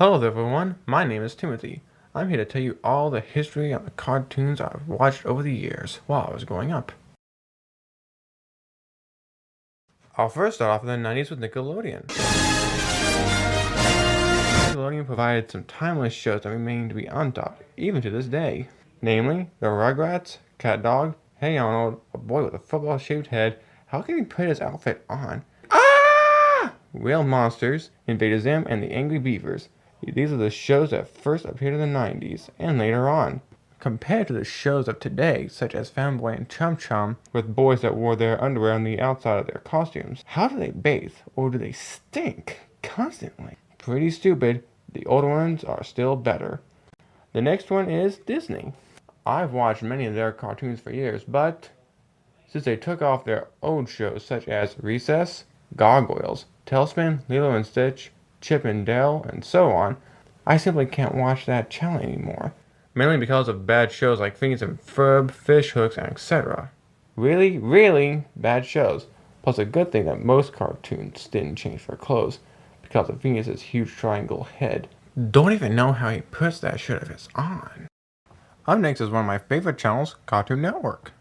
Hello there everyone, my name is Timothy. I'm here to tell you all the history of the cartoons I've watched over the years while I was growing up. I'll first start off in the 90s with Nickelodeon. Nickelodeon provided some timeless shows that remain to be untopped, even to this day. Namely, the Rugrats, Cat Dog, Hey Arnold, a boy with a football-shaped head, how can he put his outfit on? Ah! Real Monsters, Invader Zim, and the Angry Beavers. These are the shows that first appeared in the 90s, and later on. Compared to the shows of today, such as Fanboy and Chum Chum, with boys that wore their underwear on the outside of their costumes, how do they bathe, or do they stink constantly? Pretty stupid. The older ones are still better. The next one is Disney. I've watched many of their cartoons for years, but since they took off their old shows such as Recess, Gargoyles, Tailspin, Lilo and Stitch, Chip and Dale, and so on, I simply can't watch that channel anymore. Mainly because of bad shows like Phineas and Ferb, Fish Hooks, and etc. Really, really bad shows. Plus a good thing that most cartoons didn't change their clothes, because of Phineas's huge triangle head. Don't even know how he puts that shit if it's on. Up next is one of my favorite channels, Cartoon Network.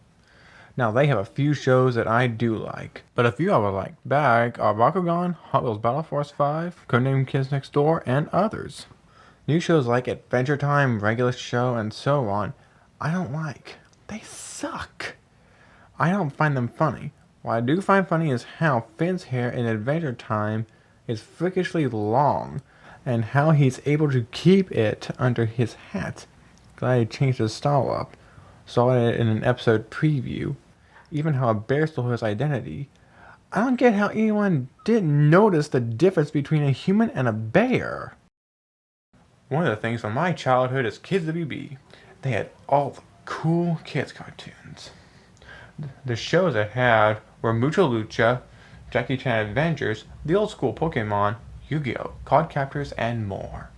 Now they have a few shows that I do like, but a few I would like back are Bakugan, Hot Wheels Battle Force 5, Codename Kids Next Door, and others. New shows like Adventure Time, Regular Show, and so on, I don't like. They suck. I don't find them funny. What I do find funny is how Finn's hair in Adventure Time is freakishly long, and how he's able to keep it under his hat. Glad he changed his style up. Saw it in an episode preview. Even how a bear stole his identity. I don't get how anyone didn't notice the difference between a human and a bear. One of the things from my childhood is Kids WB. They had all the cool kids cartoons. The shows it had were Mucha Lucha, Jackie Chan Adventures, the old school Pokemon, Yu-Gi-Oh!, Card Captors, and more.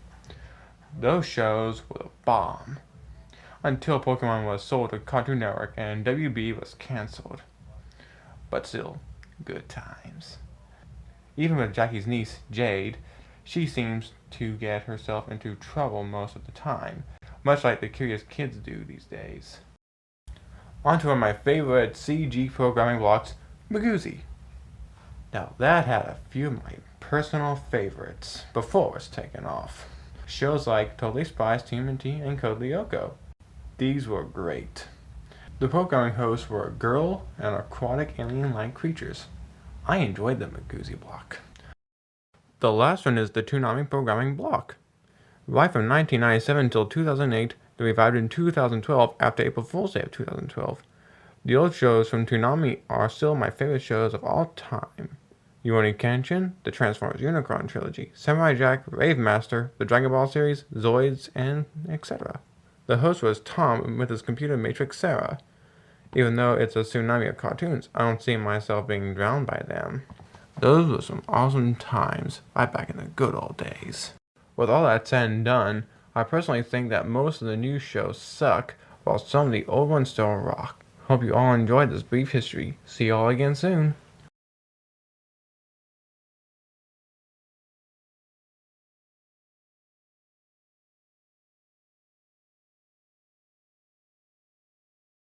Those shows were the bomb. Until Pokemon was sold to Cartoon Network and WB was cancelled. But still, good times. Even with Jackie's niece, Jade, she seems to get herself into trouble most of the time, much like the curious kids do these days. On to one of my favorite CG programming blocks, Magoozy. Now that had a few of my personal favorites before it was taken off. Shows like Totally Spies, TMNT, and Code Lyoko. These were great. The programming hosts were a girl and aquatic alien-like creatures. I enjoyed the Magoozy block. The last one is the Toonami programming block. Right from 1997 till 2008, they revived in 2012 after April Fool's Day of 2012. The old shows from Toonami are still my favorite shows of all time. Rurouni Kenshin, the Transformers Unicron trilogy, Samurai Jack, Rave Master, the Dragon Ball series, Zoids, and etc. The host was Tom with his computer matrix Sarah. Even though it's a tsunami of cartoons, I don't see myself being drowned by them. Those were some awesome times, right back in the good old days. With all that said and done, I personally think that most of the new shows suck, while some of the old ones still rock. Hope you all enjoyed this brief history. See you all again soon.